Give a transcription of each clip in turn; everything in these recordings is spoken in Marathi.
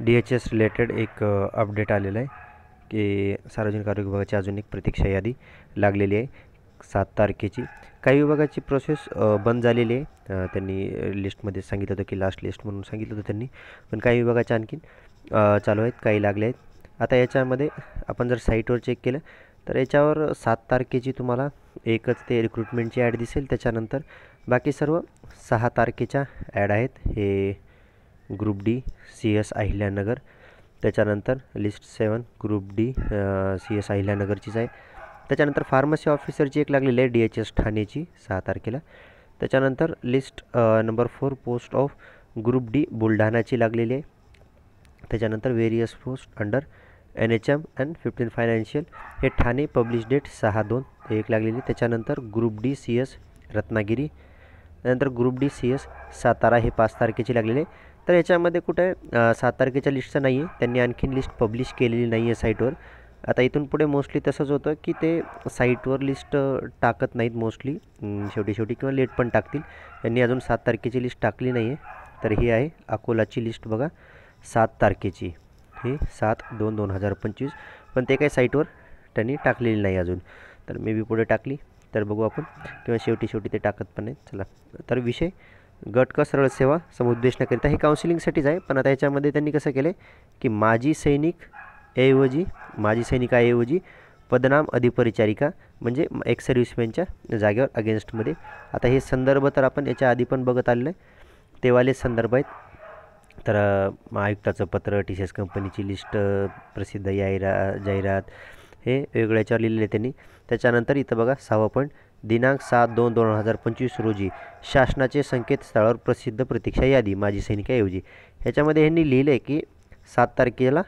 DHS रिलेटेड एक अपडेट आलेला आहे की सार्वजनिक आरोग्य विभागाची अजून एक प्रतीक्षा यादी लागलेली आहे 7 तारखेची. काही विभागाची प्रोसेस बंद झालेली आहे. त्यांनी लिस्टमध्ये सांगितलं होतं की लास्ट लिस्ट म्हणून सांगितलं होतं त्यांनी, पण काही विभागाच्या आणखीन चालू आहेत, काही लागले आहेत. आता याच्यामध्ये आपण जर साईटवर चेक केलं तर याच्यावर 7 तारखेची तुम्हाला एकच ते रिक्रुटमेंटची ॲड दिसेल. त्याच्यानंतर बाकी सर्व 6 तारखेच्या ॲड आहेत. हे ग्रुप डी CS अहिल्यानगर, त्याच्यानंतर लिस्ट 7 ग्रुप डी CS अहिल्यानगरचीच आहे. त्याच्यानंतर फार्मसी ऑफिसरची एक लागलेली आहे DHS ठाणेची 6 तारखेला. त्याच्यानंतर list number 4 post of group D बुलढाणाची लागलेली आहे. त्याच्यानंतर various post under NHM and 15 financial हे ठाणे, पब्लिश डेट 6/2 एक लागलेली. त्याच्यानंतर ग्रुप डी CS रत्नागिरी, त्यानंतर ग्रुप डी CS सातारा हे 5 तारखेची लागलेले आहे. तर याच्यामध्ये कुठं आहे 7 तारखेच्या लिस्टचं नाही आहे, त्यांनी आणखीन लिस्ट पब्लिश केलेली नाही आहे साईटवर. आता इथून पुढे मोस्टली तसंच होतं की ते साईटवर लिस्ट टाकत नाहीत मोस्टली, शेवटी किंवा लेट पण टाकतील. त्यांनी अजून 7 तारखेची लिस्ट टाकली नाही आहे. तर ही आहे अकोलाची लिस्ट बघा 7 तारखेची, ही 7/2/2025, पण ते काही साईटवर त्यांनी टाकलेली नाही अजून. तर मे बी पुढे टाकली तर बघू आपण, किंवा शेवटी ते टाकत पण नाही. चला, तर विषय गट क सरळ सेवा समुपदेशनाकरिता हे काउन्सिलिंगसाठीच आहे. पण आता याच्यामध्ये त्यांनी कसं केलं आहे की माजी सैनिकाऐवजी पदनाम अधिपरिचारिका म्हणजे एक्स सर्व्हिसमॅनच्या जागेवर अगेन्स्टमध्ये. आता हे संदर्भ तर आपण याच्या आधी पण बघत आलेलं आहे, तेवाले संदर्भ आहेत. तर आयुक्ताचं पत्र, TCS कंपनीची लिस्ट, प्रसिद्ध जाहिरात हे वेगळ्या याच्यावर लिहिलेले आहे त्यांनी. त्याच्यानंतर इथं बघा 6वं पॉईंट, दिनांक 7/2/2025 रोजी शासनाचे संकेतस्थळावर प्रसिद्ध प्रतीक्षा यादी माजी सैनिकाऐवजी. ह्याच्यामध्ये ह्यांनी लिहिलं आहे की 7 तारखेला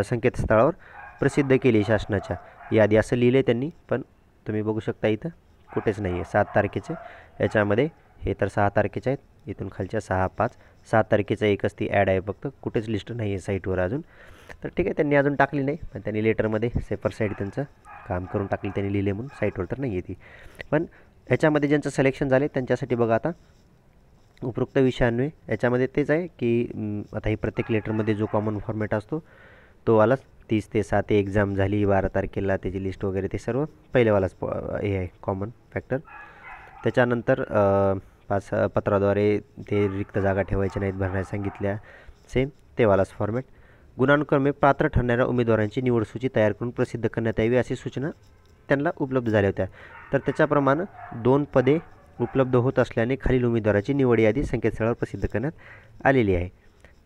संकेतस्थळावर प्रसिद्ध केली शासनाच्या यादी असं लिहिलं आहे त्यांनी, पण तुम्ही बघू शकता इथं कुठेच नाही आहे 7 तारखेचे. याच्यामध्ये हे तर 6 तारखेचे आहेत, इथून खालच्या 6/5, 7 तारखेचा एकच ती ॲड आहे फक्त, कुठेच लिस्ट नाही आहे साईटवर अजून. तर ठीक आहे, त्यांनी अजून टाकली नाही, पण त्यांनी लेटरमध्ये सेफर साईड त्यांचं काम करून टाकली, त्यांनी लिहिले म्हणून. साईटवर तर नाही आहे ती. पण याच्यामध्ये ज्यांचं सिलेक्शन झाले त्यांच्यासाठी बघा आता उपरोक्त विषयान्वये याच्यामध्ये तेच आहे की आता ही प्रत्येक लेटरमध्ये जो कॉमन फॉर्मॅट असतो तो वालाच 30 ते 7 एक्झाम झाली 12 तारखेला, त्याची लिस्ट वगैरे ते सर्व पहिलेवालाच हे आहे कॉमन फॅक्टर. त्याच्यानंतर पत्राद्वारे ते रिक्त जागा ठेवायच्या नाहीत, भरण्यास सांगितल्या, सेम तेवालाच फॉर्मॅट. गुणानुक्रमे पात्र ठरणाऱ्या उमेदवारांची निवड सूची तयार करून प्रसिद्ध करण्यात यावी अशी सूचना त्यांना उपलब्ध झाल्या होत्या. तर त्याच्याप्रमाणे 2 पदे उपलब्ध होत असल्याने खालील उमेदवाराची निवड यादी संकेतस्थळावर प्रसिद्ध करण्यात आलेली आहे.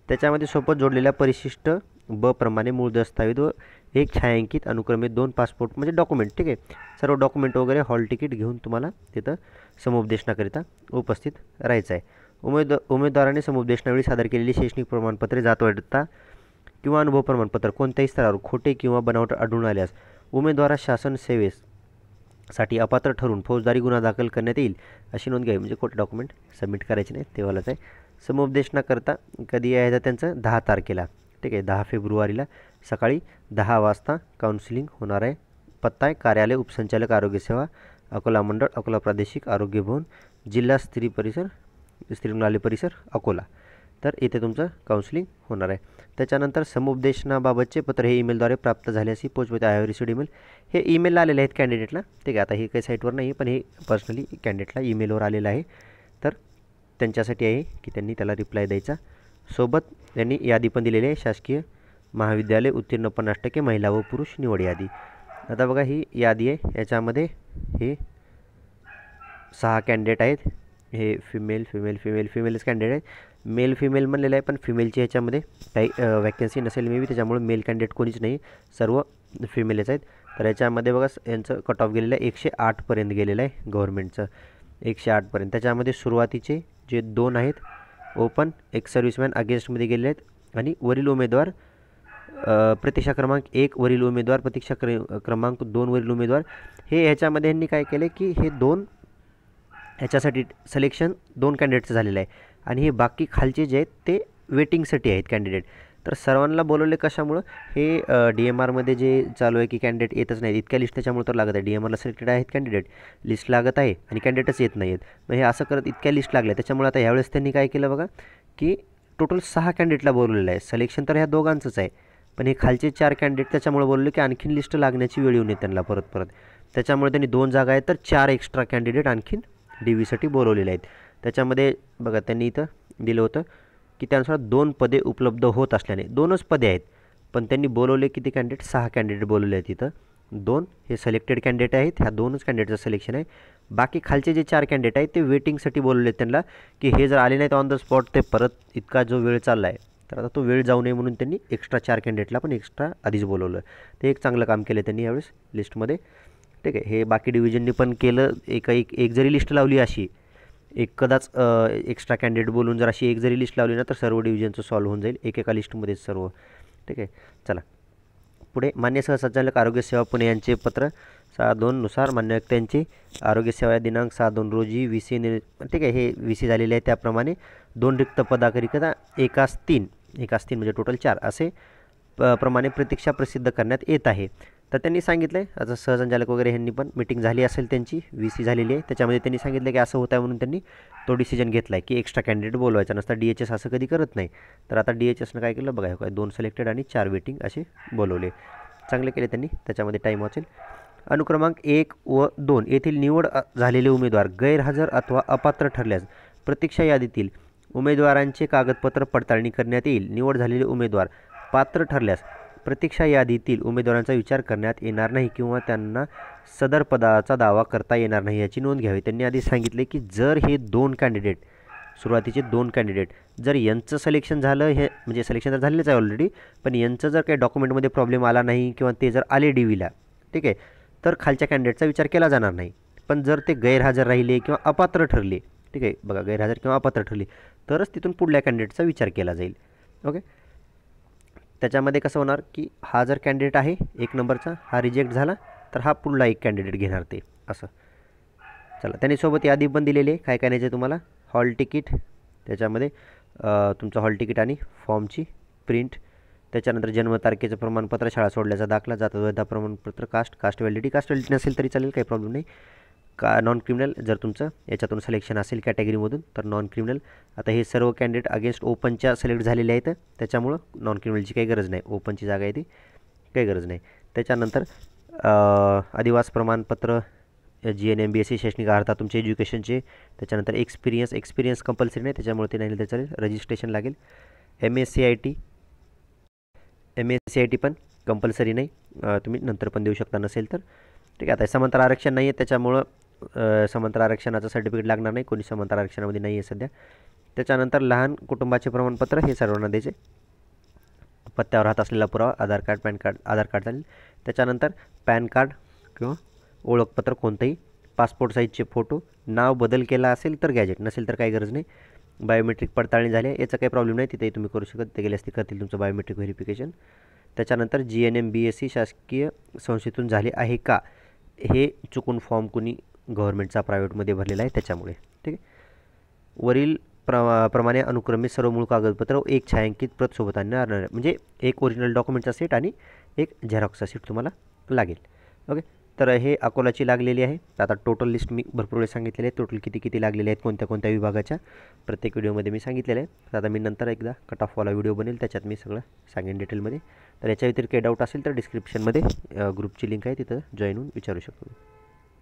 त्याच्यामध्ये सोबत जोडलेल्या परिशिष्ट ब प्रमाणे मूळ दस्तावेज व एक छायांकित अनुक्रमे 2 पासपोर्ट म्हणजे डॉक्युमेंट, ठीक आहे, सर्व डॉक्युमेंट वगैरे हॉल तिकीट घेऊन तुम्हाला तिथं समुपदेशनाकरिता उपस्थित राहायचं आहे. उमेदवाराने समुपदेशनावेळी सादर केलेली शैक्षणिक प्रमाणपत्रे, जातवडता किंवा अनुभव प्रमाणपत्र कोणत्याही स्तरावर खोटे किंवा बनावट आढळून आल्यास उमेदवारास शासन सेवेसाठी अपात्र ठरून फौजदारी गुन्हा दाखल करण्यात येईल अशी नोंद घ्यावी. म्हणजे खोटे डॉक्युमेंट सबमिट करायचे नाही, तेव्हालाच आहे. समुपदेशनाकरता कधी आहे त्यांचं 10 तारखेला, ठीक आहे, 10 फेब्रुवारीला सकाळी 10 वाजता काउन्सिलिंग होणार आहे. पत्ता आहे कार्यालय उपसंचालक आरोग्यसेवा अकोला मंडळ, अकोला प्रादेशिक आरोग्य भवन, जिल्हा स्त्री रुग्णालय परिसर अकोला. तर इथे तुमचं काउन्सिलिंग होणार आहे. त्याच्यानंतर समुपदेशनाबाबतचे पत्र हे ईमेलद्वारे प्राप्त झाल्यास पोचवत आहे. रिसिव्ड ईमेल हे ईमेलला आलेले आहेत कॅन्डिडेटला, ठीक आहे. आता हे काही साईटवर नाही आहे, पण हे पर्सनली कॅन्डिडेटला ईमेलवर आलेलं आहे. तर त्यांच्यासाठी आहे की त्यांनी त्याला रिप्लाय द्यायचा. सोबत त्यांनी यादी पण दिलेली आहे, शासकीय महाविद्यालय उत्तीर्ण 50% महिला व पुरुष निवड यादी. आता बघा ही यादी आहे, याच्यामध्ये हे 6 कॅन्डिडेट आहेत. हे फिमेलच कॅन्डिडेट आहेत. मेल फिमेल म्हणलेलं आहे, पण फिमेलची ह्याच्यामध्ये काही वॅकन्सी नसेल मे बी, त्याच्यामुळे मेल कॅन्डिडेट कोणीच नाही, सर्व फिमेलच आहेत. तर याच्यामध्ये बघा यांचं कट ऑफ गेलेलं आहे 108पर्यंत गेलेलं आहे गव्हर्नमेंटचं, 108पर्यंत. त्याच्यामध्ये सुरुवातीचे जे 2 आहेत ओपन एक सर्व्हिसमॅन अगेन्स्टमध्ये गेलेले आहेत, आणि वरील उमेदवार प्रतीक्षा क्रमांक 1 वरील उमेदवार, प्रतीक्षा क्रमांक 2 वरील उमेदवार. हे ह्याच्यामध्ये यांनी काय केलं की हे 2 ह्याच्यासाठी सिलेक्शन 2 कॅन्डिडेटचं झालेलं आहे, आणि हे बाकी खालचे जे आहेत ते वेटिंगसाठी आहेत कॅन्डिडेट. तर सर्वांना बोलवले कशामुळं, हे DMRमध्ये जे चालू आहे की कॅन्डिडेट येतच नाहीत, इतक्या लिस्ट त्याच्यामुळे तर लागत आहे. DMRला सिलेक्टेड आहेत कॅन्डिडेट, लिस्ट लागत आहे आणि कॅन्डिडेटच येत नाही आहेत. मग हे असं करत इतक्या लिस्ट लागल्या, त्याच्यामुळे आता ह्यावेळेस त्यांनी काय केलं बघा की टोटल 6 कॅन्डिडेटला बोलवलेलं आहे. सिलेक्शन तर ह्या दोघांचंच आहे, पण हे खालचे 4 कॅन्डिडेट त्याच्यामुळे बोलले की आणखीन लिस्ट लागण्याची वेळ येऊ नये त्यांना परत. त्याच्यामुळे त्यांनी 2 जागा आहेत तर 4 एक्स्ट्रा कॅन्डिडेट आणखीन DVसाठी बोलवलेले आहेत. त्याच्यामध्ये बघा त्यांनी इथं दिलं होतं की त्यानुसार 2 पदे उपलब्ध होत असल्याने 2च पदे आहेत, पण त्यांनी बोलवले किती कॅन्डिडेट, 6 कॅन्डिडेट बोलवले आहेत. इथं 2 हे सिलेक्टेड कॅन्डिडेट आहेत, ह्या 2च कॅन्डिडेटचं सिलेक्शन आहे. बाकी खालचे जे 4 कॅन्डिडेट आहेत ते वेटिंगसाठी बोलवले आहेत त्यांना, की हे जर आले नाहीत ऑन द स्पॉट ते परत इतका जो वेळ चालला आहे तर आता तो वेळ जाऊ नये म्हणून त्यांनी एक्स्ट्रा 4 कॅन्डिडेटला पण एक्स्ट्रा आधीच बोलवलं. ते एक चांगलं काम केलं त्यांनी यावेळेस लिस्टमध्ये. ठीक आहे, हे बाकी डिव्हिजननी पण केलं. एक जरी लिस्ट लावली अशी कदाच एक्स्ट्रा कॅन्डिडेट बोलून जर अशी एक जरी लिस्ट लावली ना तर सर्व डिव्हिजनचं सॉल्व्ह होऊन जाईल एका लिस्टमध्येच सर्व. ठीक आहे, चला पुढे. मान्य सहसंचालक आरोग्य सेवा पुणे यांचे पत्र 6/2 नुसार मान्य आयुक्तांची आरोग्य सेवा दिनांक 6/2 रोजी VC ठीक आहे, हे VC झालेले आहे. त्याप्रमाणे 2 रिक्त पदाकरिता एकास 3 म्हणजे टोटल 4 असे प्रमाणे प्रतीक्षा प्रसिद्ध करण्यात येत आहे. तर त्यांनी सांगितलं आहे, आता सहसंचालक वगैरे ह्यांनी पण मीटिंग झाली असेल त्यांची, VC झालेली आहे. त्याच्यामध्ये त्यांनी सांगितलं की असं होत आहे म्हणून त्यांनी तो डिसिजन घेतला आहे की एक्स्ट्रा कॅन्डिडेट बोलवायचा नसता. DHS असं कधी करत नाही. तर आता DHSनं काय केलं बघा, काय 2 सिलेक्टेड आणि 4 वेटिंग असे बोलवले. चांगले केले त्यांनी, त्याच्यामध्ये टाईम वाचेल. अनुक्रमांक 1 व 2 येथील निवड झालेले उमेदवार गैरहजर अथवा अपात्र ठरल्यास प्रतीक्षा यादीतील उमेदवारांचे कागदपत्र पडताळणी करण्यात येईल. निवड झालेले उमेदवार पात्र ठरल्यास प्रतीक्षा यादीतील उमेदवारांचा विचार करण्यात येणार नाही किंवा त्यांना सदर पदाचा दावा करता येणार नाही याची नोंद घ्यावी. त्यांनी आधी सांगितले की जर हे 2 कॅन्डिडेट सुरुवातीचे 2 कॅन्डिडेट जर यांचं सिलेक्शन झालं, हे म्हणजे सिलेक्शन तर झालेलंच आहे ऑलरेडी, पण यांचं जर काही डॉक्युमेंटमध्ये प्रॉब्लेम आला नाही किंवा ते जर आले DVला, ठीक आहे, तर खालच्या कॅन्डिडेटचा विचार केला जाणार नाही. पण जर ते गैरहजर राहिले किंवा अपात्र ठरले, ठीक आहे, बघा गैरहजर किंवा अपात्र ठरले तरच तिथून पुढल्या कॅन्डिडेटचा विचार केला जाईल. ओके, त्याच्यामध्ये कसं होणार की हा जर कॅन्डिडेट आहे 1 नंबरचा, हा रिजेक्ट झाला तर हा पुढला एक कॅन्डिडेट घेणार ते असं. चला, त्यांनी सोबत यादी पण दिलेली आहे काय काय न्यायचं तुम्हाला. हॉल तिकीट, त्याच्यामध्ये तुमचं हॉल तिकीट आणि फॉर्मची प्रिंट, त्याच्यानंतर जन्मतारखेचं प्रमाणपत्र, शाळा सोडल्याचा दाखला, जातवैधता प्रमाणपत्र, कास्ट व्हॅलिडिटी नसेल तरी चालेल, काही प्रॉब्लेम नाही. नॉन क्रिमिनल जर तुमचं याच्यातून सिलेक्शन असेल कॅटेगरीमधून तर नॉन क्रिमिनल. आता हे सर्व कॅन्डिडेट अगेन्स्ट ओपनच्या सिलेक्ट झालेले आहेत, त्याच्यामुळं नॉन क्रिमिनलची काही गरज नाही, ओपनची जागा आहे ती काही गरज नाही. त्याच्यानंतर आदिवास प्रमाणपत्र, GNM BSc शैक्षणिक अर्हता तुमचे एज्युकेशनचे, त्याच्यानंतर एक्सपिरियन्स कंपल्सरी नाही त्याच्यामुळे ते नाही तर चालेल, रजिस्ट्रेशन लागेल. MSc पण कंपल्सरी नाही, तुम्ही नंतर पण देऊ शकता नसेल तर. ठीक आहे, आता समांतर आरक्षण नाही आहे त्याच्यामुळं समांतर आरक्षणाचं सर्टिफिकेट लागणार नाही, कोणी समांतर आरक्षणामध्ये नाही आहे सध्या. त्याच्यानंतर लहान कुटुंबाचे प्रमाणपत्र हे सर्वांना द्यायचे. पत्त्यावर राहत असलेला पुरावा, आधार कार्ड चालेल. त्याच्यानंतर पॅन कार्ड किंवा ओळखपत्र कोणतंही, पासपोर्ट साईजचे फोटो, नाव बदल केला असेल तर गॅजेट, नसेल तर काही गरज नाही. बायोमेट्रिक पडताळणी झाली याचा काही प्रॉब्लेम नाही, तिथेही तुम्ही करू शकत, ते गेल्यास ते करतील तुमचं बायोमेट्रिक व्हेरिफिकेशन. त्याच्यानंतर GNM BSc शासकीय संस्थेतून झाले आहे का, हे चुकून फॉर्म कुणी गव्हर्नमेंटचा प्रायव्हेटमध्ये भरलेला आहे त्याच्यामुळे. ठीक आहे, वरील प्रमाणे अनुक्रमे सर्व मूळ कागदपत्र एक छायांकित प्रत सोबत आणणार, म्हणजे एक ओरिजिनल डॉक्युमेंटचा सेट आणि एक झेरॉक्सचा सेट तुम्हाला लागेल. ओके, तर हे अकोलाची लागलेली आहे. आता टोटल लिस्ट मी भरपूर वेळ सांगितलेली आहे, टोटल किती लागलेले आहेत कोणत्या कोणत्या विभागाच्या प्रत्येक व्हिडिओमध्ये मी सांगितलेलं आहे. तर आता मी नंतर एकदा कट ऑफवाला व्हिडिओ बनेल, त्याच्यात मी सगळं सांगेन डिटेलमध्ये. तर याच्या व्यतिरिक्त काही डाऊट असेल तर डिस्क्रिप्शनमध्ये ग्रुपची लिंक आहे, तिथं जॉईन होऊन विचारू शकतो.